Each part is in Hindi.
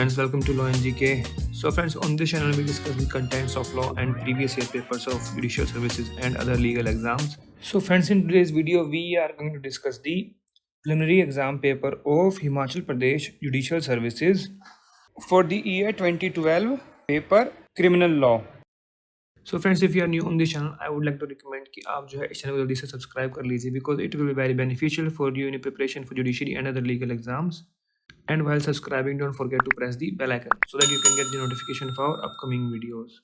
friends, welcome to Law and GK. So friends, on this channel we discuss the contents of law and previous year papers of judicial services and other legal exams. So friends, in today's video we are going to discuss the preliminary exam paper of Himachal Pradesh Judicial Services for the year 2012 paper criminal law. So friends, if you are new on this channel, I would like to recommend कि आप जो है इस चैनल को जल्दी से सब्सक्राइब कर लीजिए because it will be very beneficial for you in your preparation for judiciary and other legal exams. And while subscribing, don't forget to press the bell icon so that you can get the notification for our upcoming videos.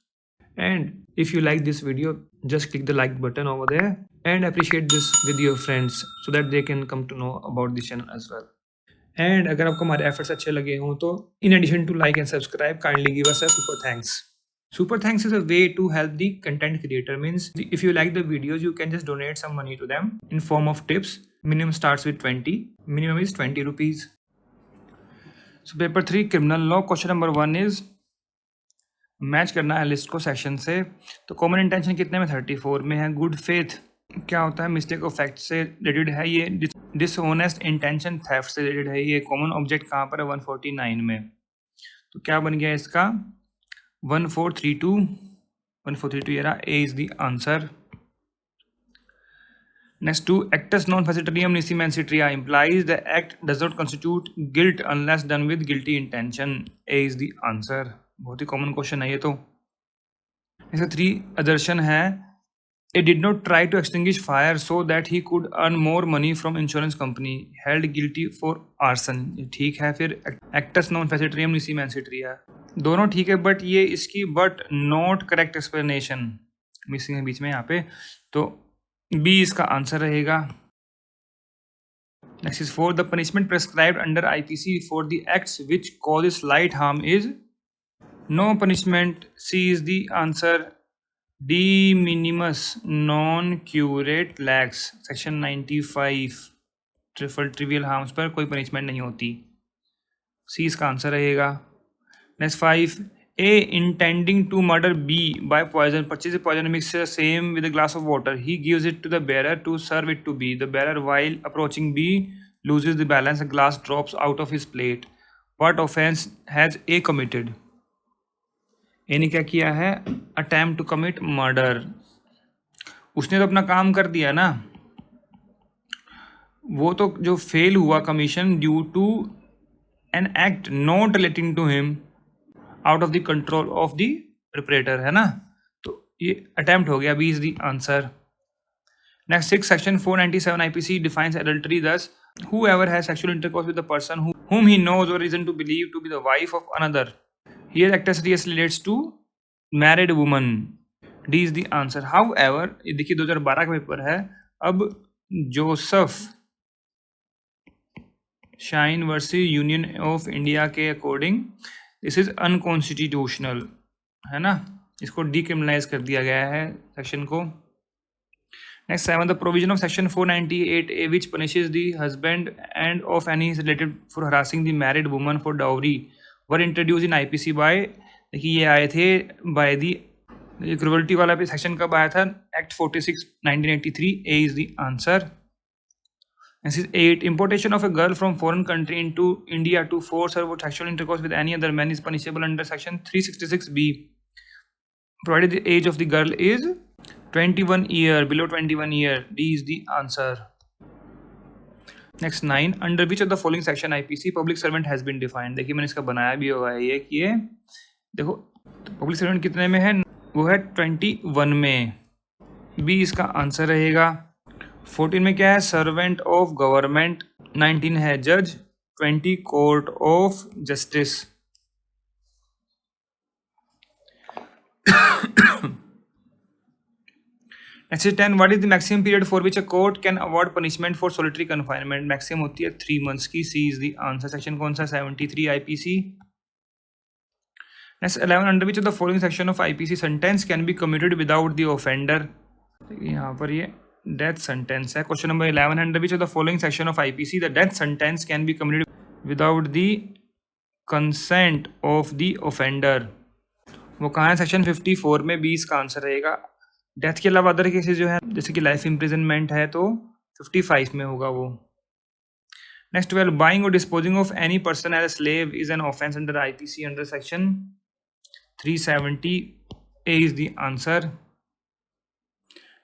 And if you like this video, just click the like button over there and appreciate this with your friends so that they can come to know about this channel as well. And अगर आपको हमारे efforts अच्छे लगे हों तो in addition to like and subscribe, kindly give us a super thanks. Super thanks is a way to help the content creator. Means if you like the videos, you can just donate some money to them in form of tips. Minimum starts with 20. Minimum is 20 rupees. So paper 3 criminal law question number 1 is match करना है लिस्ट को सेक्शन से. तो कॉमन इंटेंशन कितने में 34 में है. गुड फेथ क्या होता है, मिस्टेक ऑफ फैक्ट से रिलेटेड है. ये डिसऑनेस्ट इंटेंशन थेफ्ट से रिलेटेड है. ये कॉमन ऑब्जेक्ट कहाँ पर है 149 में. तो क्या बन गया इसका 1432 ये रहा. A is the answer. Next to actus non facitorium nisi mansitria implies the act does not constitute guilt unless done with guilty intention. A is the answer. बहुत ही कॉमन क्वेश्चन है ये. तो इसका 3 assertion है. He did not try to extinguish fire so that he could earn more money from insurance company. Held guilty for arson. ठीक है. फिर actus non facitorium nisi mansitria दोनों ठीक है, बट ये इसकी but not correct explanation missing है बीच में यहाँ पे. तो बी इसका आंसर रहेगा. Next is for the punishment prescribed under IPC for the acts which cause slight harm is no punishment. C is the answer. De minimis non curat lex. Section 95 trivial harms पर कोई पनिशमेंट नहीं होती. सी इसका आंसर रहेगा. Next 5 A intending to murder B by poison purchases poison mixture same with a glass of water. He gives it to the bearer to serve it to B. The bearer while approaching B loses the balance. A glass drops out of his plate. What offense has A committed? A ने क्या किया है? Attempt to commit murder. उसने तो अपना काम कर दिया ना. वो तो जो फेल हुआ commission due to an act not relating to him out of the control of the perpetrator है ना. तो ये अटेम्प्ट हो गया. B is the answer. Next 6 section 497 IPC defines adultery दस whoever has sexual intercourse with the person whom he knows or reason to believe to be the wife of another. Here actus reus relates to married woman. D is the answer. However ये देखिए 2012 का पेपर है. अब Joseph shine versus union of India के अकॉर्डिंग दिस इज अनकॉन्स्टिट्यूशनल है ना. इसको डीक्रिमिनलाइज कर दिया गया है सेक्शन को. Next 7 the provision of section 498A which punishes the husband and of any related for harassing the married woman for dowry were introduced in IPC by. देखिए ये आए थे बाय द क्रुएल्टी वाला भी सेक्शन कब आया था. Act 46 1983. A is the answer. This is 8. Importation of a girl from foreign country into India to force her for sexual intercourse with any other man is punishable under section 366B. Provided the age of the girl is 21 year, below 21 year. D is the answer. Next 9. Under which of the following section IPC public servant has been defined. देखिए मैंने इसका बनाया भी होगा ये कि ये देखो पब्लिक सर्वेंट कितने में है. वो है 21 में. बी इसका आंसर रहेगा. 14 में क्या है सर्वेंट ऑफ गवर्नमेंट. 19 है जज. 20 court of justice. Next 10 what is the maximum period for which a court can award punishment for solitary confinement. Maximum होती है 3 months की. सी इज द आंसर. सेक्शन कौन सा 73 IPC. Next 11 under which of the following section of IPC sentence can be commuted without the offender. यहाँ पर ये डेथ सेंटेंस है. Question number 11 under which of the following section of IPC the death sentence can be commuted without the consent of the offender. वो कहाँ है सेक्शन 54 में. 20 का आंसर रहेगा. डेथ के अलावा अदर केसेस जो है जैसे कि लाइफ इम्प्रिजनमेंट है तो 55 में होगा वो. Next 12, buying or disposing of any person as a slave is an offense under IPC under section 370. A is the answer.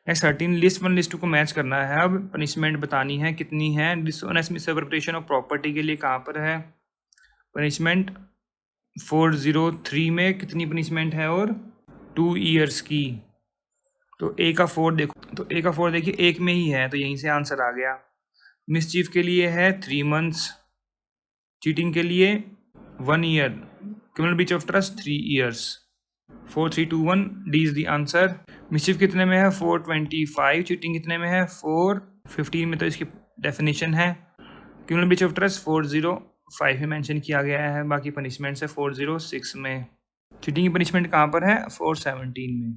Next 13, list 1 list 2 को मैच करना है. अब पनिशमेंट बतानी है कितनी है. डिसऑनेस्ट मिसअप्रोप्रिएशन ऑफ प्रॉपर्टी के लिए कहाँ पर है पनिशमेंट. 403 में कितनी पनिशमेंट है और 2 ईयर्स की. तो ए का 4 देखो, तो ए का 4 देखिए एक में ही है, तो यहीं से आंसर आ गया. मिसचीफ के लिए है 3 मंथ्स. चीटिंग के लिए 1 year. Criminal breach of trust 3 years. 4321 D is the answer. Mischief कितने में है 425. चीटिंग कितने में है 415 में, तो इसकी डेफिनेशन है. क्रिमिनल ब्रीच ऑफ ट्रस्ट 405 में मेंशन किया गया है. बाकी पनिशमेंट्स है 406 में. चीटिंग की पनिशमेंट कहाँ पर है 417 में.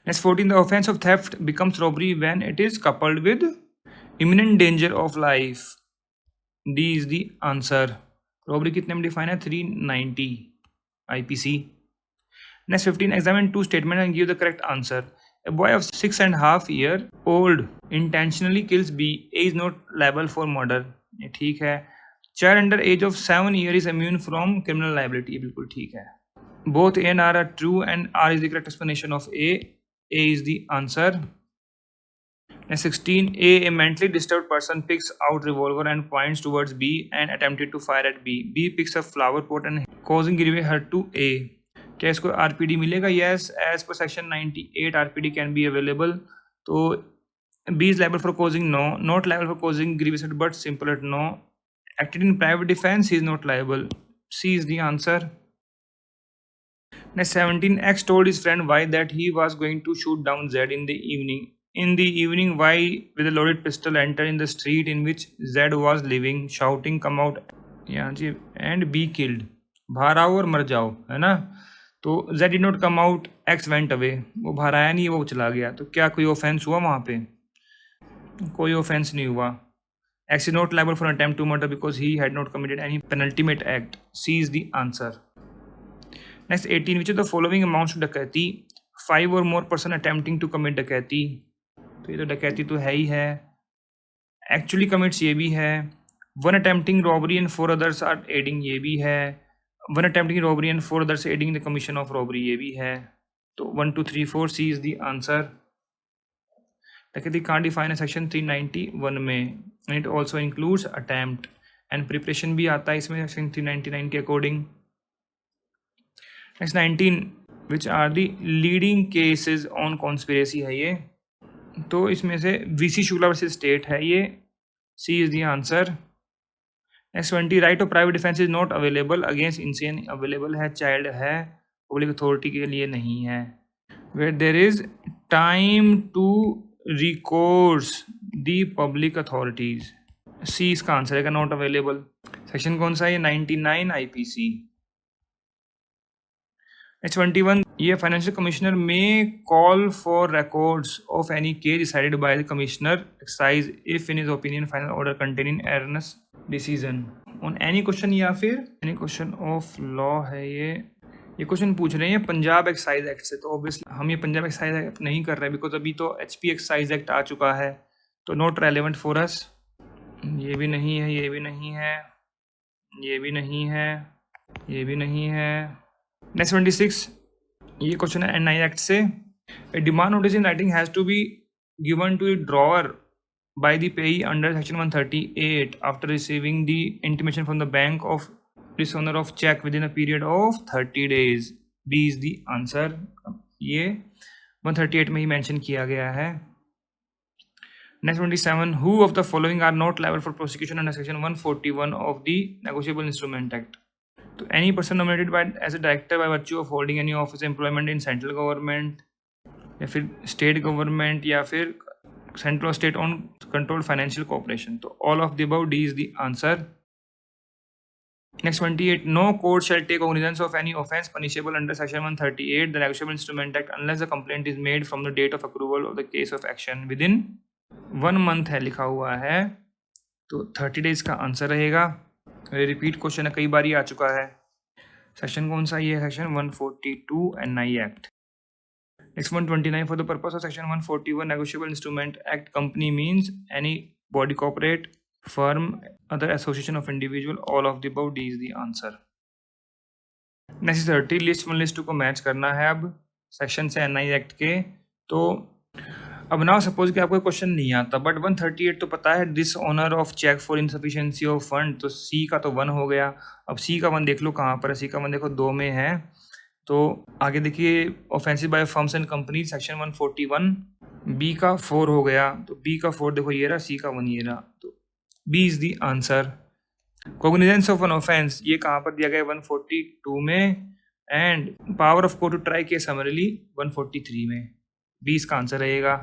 Next 14, the offense of theft becomes robbery when it is coupled with imminent danger of life. D is the answer. Robbery कितने में डिफाइन है 390 IPC. Next 15, examine 2 statements and give the correct answer. A boy of 6.5 year old intentionally kills B. A is not liable for murder. ये ठीक है. Child under age of 7 years is immune from criminal liability. ये बिल्कुल ठीक है. Both A and R are true and R is the correct explanation of A. A is the answer. Next 16, a mentally disturbed person picks out revolver and points towards B and attempted to fire at B. B picks up flower pot and causing grievous hurt to A. क्या इसको RPD मिलेगा? Yes, as per section 98 RPD can be available. तो B is liable for causing no, not liable for causing grievous hurt but simple hurt no. Acted in private defense, he is not liable. C is the answer. Next 17, X told his friend Y that he was going to shoot down Z in the evening. In the evening, Y with a loaded pistol entered in the street in which Z was living, shouting, "Come out!" यहाँ जी and be killed. बाहर आओ और मर जाओ, है ना. तो Z did not come out, X went away. वो बाहर आया नहीं, वो चला गया. तो क्या कोई ऑफेंस हुआ वहाँ पे? कोई ऑफेंस नहीं हुआ. X is not liable for attempt to murder because he had not committed any penultimate act. C is the answer. Next 18, which of the following amounts to डकैती? 5 or more person attempting to commit डकैती. तो ये तो डकैती तो है ही है. Actually commits ये भी है. 1 attempting robbery and 4 others are aiding ये भी है. 1 attempting robbery and 4 others aiding the commission of robbery ये भी है. तो 1, 2, 3, 4 C is the answer. डकैती can't define a section 391 में. And it also includes attempt and preparation भी आता है इसमें section 399 के according. Next 19, which are the leading cases on conspiracy है ये. तो इसमें से VC शुक्ला वर्सेस स्टेट है ये. C is the answer. Next 20, right of private defense is not available against insane. available है, child है, public authority के लिए नहीं है. Where there is time to recourse the public authorities. C इसका आंसर है, not available. सेक्शन कौन सा है? 99 IPC. Next 21, ये फाइनेंशियल कमिश्नर में call for records of any case decided by the commissioner excise if in his opinion final order containing erroneous decision on any question या फिर एनी क्वेश्चन ऑफ लॉ है. ये क्वेश्चन पूछ रहे हैं पंजाब एक्साइज एक्ट से. तो ऑब्वियसली हम ये पंजाब एक्साइज एक्ट नहीं कर रहे बिकॉज अभी तो HP एक्साइज एक्ट आ चुका है, तो नॉट रेलेवेंट फॉर अस. ये भी नहीं है, ये भी नहीं है, ये भी नहीं है, ये भी नहीं है. Next 26, ये क्वेश्चन है NI एक्ट से. A demand notice in writing has to be given to a drawer by the payee under section 138 after receiving the intimation from the bank of dishonor of check within a period of 30 days. B is the answer. ये 138 में ही मेंशन किया गया है. Next 27, who of the following are not liable for prosecution under section 141 of the Negotiable Instrument Act? तो any person nominated by as a director by virtue of holding any office employment in central government या फिर state government या फिर central or state owned controlled financial corporation. तो all of the above, D is the answer. Next 28, no court shall take cognizance of any offence punishable under section 138 the Negotiable Instrument Act unless the complaint is made from the date of approval of the case of action within 1 month है लिखा हुआ है. तो 30 days का आंसर रहेगा. रिपीट क्वेश्चन है, कई बार ही आ चुका है. सेक्शन कौन सा? ये section 142 NI act. Next 129, for the purpose of section 141 negotiable instrument act company means any body corporate firm, other association of individual, all of the above, D is the answer. Next 30 list 1 list 2 को मैच करना है अब सेक्शन से एनआई एक्ट के। तो अब नाउ सपोज कि आपको क्वेश्चन नहीं आता बट 138 तो पता है, dishonour of cheque for insufficiency of fund, तो सी का तो 1 हो गया। अब सी का 1 देख लो कहाँ पर है, सी का 1 देखो 2 में है। तो आगे देखिए offensive by firms and company section 141, B का 4 हो गया, तो बी का 4 देखो ये रहा, सी का 1 ये रहा, तो B is the answer. Cognizance of an offence ये कहाँ पर दिया गया है 142 में, and power of court to try case summarily 143 में, बी इसका आंसर रहेगा।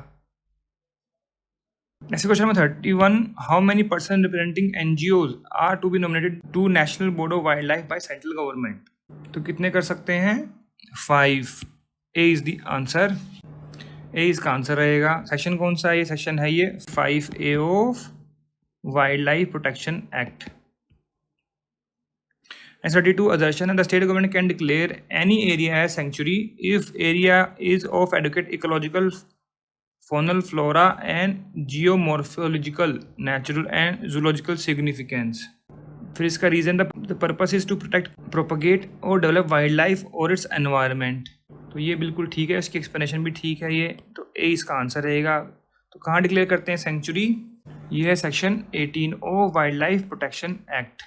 Next question number 31, how many person representing NGOs are to be nominated to National Board of Wildlife by Central Government, तो कितने कर सकते हैं 5, A is the answer, A इसका आंसर रहेगा। सेक्शन कौन सा है ये, सेक्शन है ये 5A of Wildlife Protection act. And 32 assertion that the state government can declare any area as sanctuary if area is of adequate ecological, faunal, flora and geomorphological, natural and zoological significance. फिर इसका reason the purpose is to protect, propagate और डेवलप वाइल्ड लाइफ और इट्स एनवायरनमेंट, तो ये बिल्कुल ठीक है, इसकी एक्सप्लेनेशन भी ठीक है ये, तो ए इसका आंसर रहेगा। तो कहाँ डिक्लेयर करते हैं सेंचुरी, ये है section 18 of Wildlife Protection act.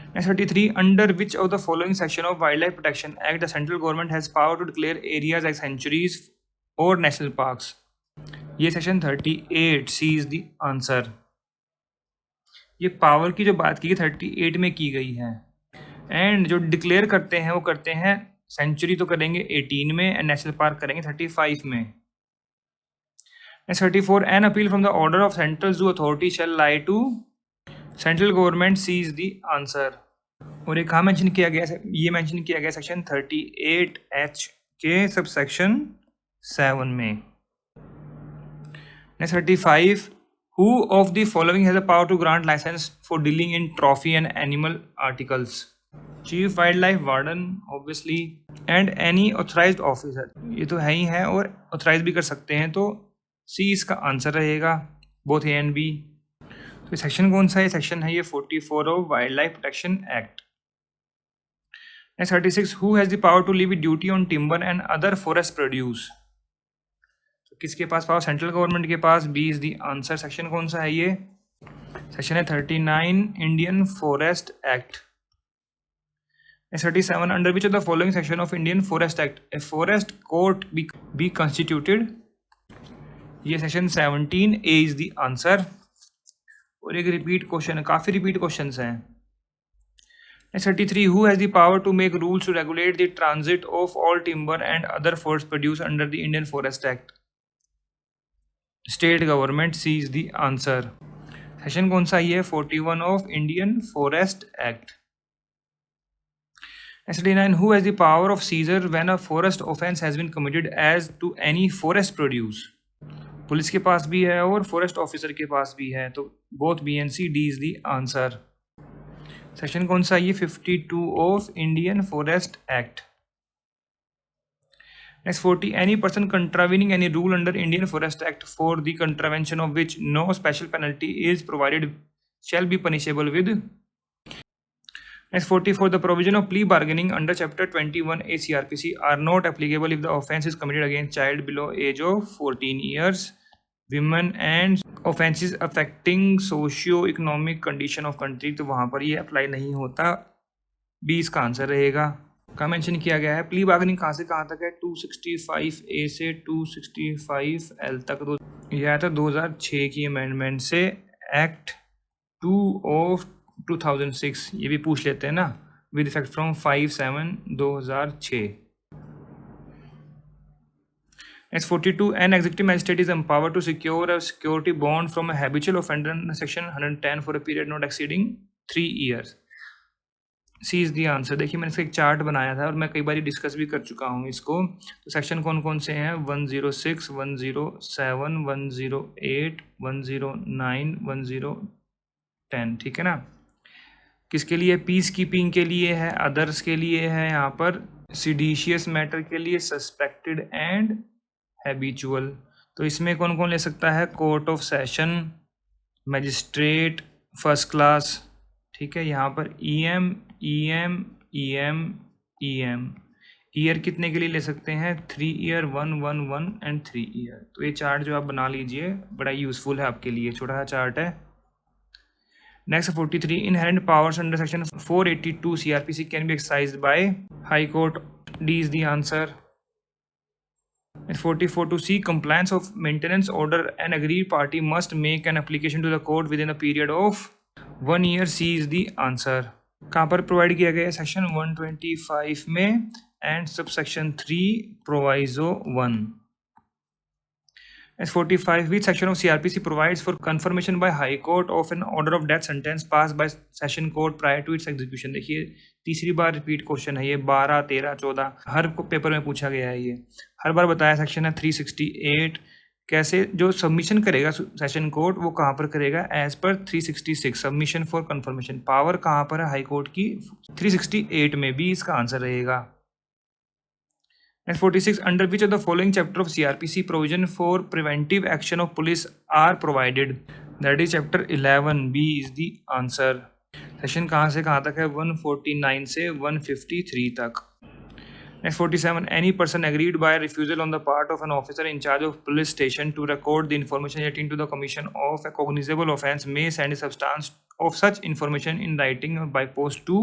Next 33, under which of the following section of Wildlife Protection Act the central government has power to declare areas as sanctuaries or national parks? ये section 38, C is the answer. ये पावर की जो बात की 38 में की गई है, एंड जो डिक्लेयर करते हैं वो करते हैं सेंचुरी तो करेंगे 18 में एंड नेशनल पार्क करेंगे 35 में। Next 34, an appeal from the order of central zoo authority shall lie to central government, C is the answer. और एक कहाँ मेंशन किया गया है, ये मेंशन किया गया सेक्शन 38H के सब सेक्शन 7 में। Next 35, who of the following has the power to grant licence for dealing in trophy and animal articles, chief wild life warden obviously and any authorised officer, ये तो है ही है और ऑथराइज भी कर सकते हैं, तो सी इसका आंसर रहेगा, बोथ ए एंड बी। तो सेक्शन कौन सा है, सेक्शन है ये 44 of Wildlife Protection Act. Next 36, who has the power to levy duty on timber and other forest produce, तो किसके पास पावर, सेंट्रल गवर्नमेंट के पास, B is the answer. Section कौन सा है ये, सेक्शन है 39 Indian forest Act. 37, under which of the following section of Indian forest act a forest court be constituted, ये section 17, A is the answer. और एक रिपीट क्वेश्चन है, काफी रिपीट क्वेश्चन हैं। 33, who has the power to make rules to regulate the transit of all timber and other forest produce under the Indian forest act, state government, C is the answer. Section कौन सा ये, 41 of Indian forest act. 39, who has the power of seizure when a forest offence has been committed as to any forest produce, police के पास भी है और फॉरेस्ट ऑफिसर के पास भी है, तो both B and C, D is the answer. Section कौन सा ये, 52 of Indian forest act. Next 40, any person contravening any rule under Indian forest act for the contravention of which no special penalty is provided shall be punishable with. Next 44, the provision of plea bargaining under chapter 21 ACRPC are not applicable if the offence is committed against child below age of 14 years, women and offences affecting socio economic condition of country, तो वहाँ पर ये अप्लाई नहीं होता, बी इसका आंसर रहेगा। का मेंशन किया गया है प्ली बार्गेनिंग कहाँ से कहाँ तक है, 265A से 265L तक, तो यह था 2006 की अमेंडमेंट से एक्ट 2 ऑफ 2006, ये भी पूछ लेते हैं ना, with effect from 5/7/2006। Next 42, an executive magistrate is empowered to secure a security bond from a habitual offender under section 110 for a period not exceeding 3 years. C is the answer. देखिए मैंने इसका एक चार्ट बनाया था और मैं कई बार डिस्कस भी कर चुका हूँ इसको। तो सेक्शन कौन कौन से हैं, 106, 107, 108, 109, 1010, ठीक है ना। किसके लिए, पीस कीपिंग के लिए है, अदर्स के लिए है, यहाँ पर सिडिशियस मैटर के लिए, सस्पेक्टेड एंड हैबिचुअल। तो इसमें कौन कौन ले सकता है, court of session, magistrate first class, ठीक है। यहाँ पर EM EM EM EM year कितने के लिए ले सकते हैं, 3 ईयर 1 1 1 एंड 3 ईयर। तो ये चार्ट जो आप बना लीजिए, बड़ा यूजफुल है आपके लिए, छोटा सा चार्ट है। Next 43, inherent powers under section 482 CRPC can be exercised by high court, D is the answer. 44 to see compliance of maintenance order, an agreed party must make an application to the court within a period of 1 year, C is the answer। कहाँ पर प्रोवाइड किया गया है, सेक्शन 125 में and sub section 3 proviso 1। S45, which section of CRPC provides for confirmation by High Court of an order of death sentence passed by Session Court prior to its execution। देखिए तीसरी बार रिपीट क्वेश्चन है ये, 12 13 14 हर पेपर में पूछा गया है, ये हर बार बताया। सेक्शन है 368। कैसे जो सबमिशन करेगा सेशन कोर्ट वो कहाँ पर करेगा, as per 366 submission for confirmation. Power कहाँ पर है हाई कोर्ट की, 368 में, भी इसका आंसर रहेगा। Next 46, under which of the following chapter of CRPC provision for preventive action of police are provided, that is chapter 11, B is the answer। Section कहाँ से कहाँ तक है, 149 से 153 तक। Next 47, any person aggrieved by refusal on the part of an officer in charge of police station to record the information relating to the commission of a cognizable offence may send a substance of such information in writing or by post to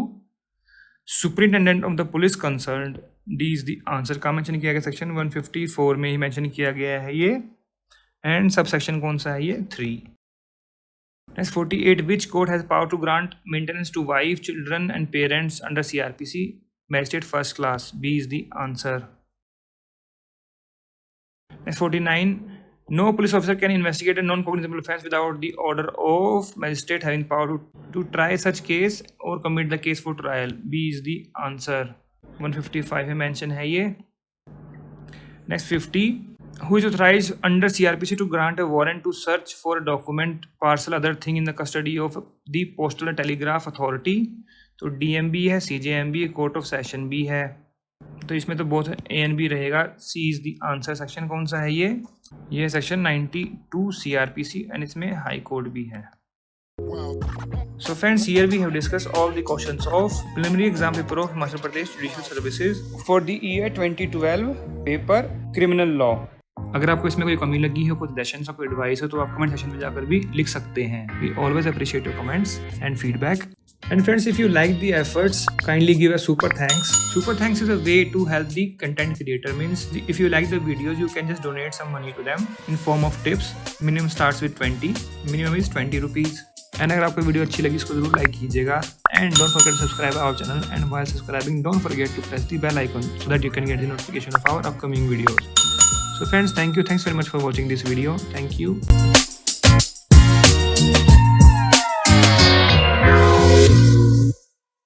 superintendent of the police concerned, D is the answer. का मेंशन किया गया, सेक्शन 154 में ही मेंशन किया गया है ये, एंड सब सेक्शन कौन सा है ये, 3। Next 48, which court has power to grant maintenance to wife children and parents under CRPC, magistrate first class, B is the answer. Next 49, no police officer can investigate a non-cognizable offence without the order of magistrate having power to try such case or commit the case for trial, B is the answer। 155 में mention है ये। Next 50, who is authorized under CRPC to grant a warrant to search for a document, parcel, other thing in the custody of the Postal and Telegraph Authority। तो DMB है, CJMB, कोर्ट ऑफ सेशन भी है, तो इसमें तो बोथ A and B रहेगा, C is the answer. Section कौन सा है ये सेक्शन 92 CRPC एंड इसमें हाई कोर्ट भी है। So friends, here we have discussed all the questions of preliminary exam paper of Himachal Pradesh Judicial Services for the year 2012 paper criminal law। अगर आपको इसमें कोई कमी लगी हो, कोई सजेशंस हो, कोई एडवाइस हो, तो आप कमेंट सेक्शन में जाकर भी लिख सकते हैं। We always appreciate your comments and feedback। And friends, if you like the efforts, kindly give a super thanks. Super thanks is a way to help the content creator. Means if you like the videos, you can just donate some money to them in form of tips. Minimum starts with 20. Minimum is 20 rupees. And अगर आपको वीडियो अच्छी लगी, इसको जरूर लाइक कीजिएगा। And don't forget to subscribe our channel. And while subscribing, don't forget to press the bell icon so that you can get the notification of our upcoming videos. So friends, thank you. Thanks very much for watching this video. Thank you.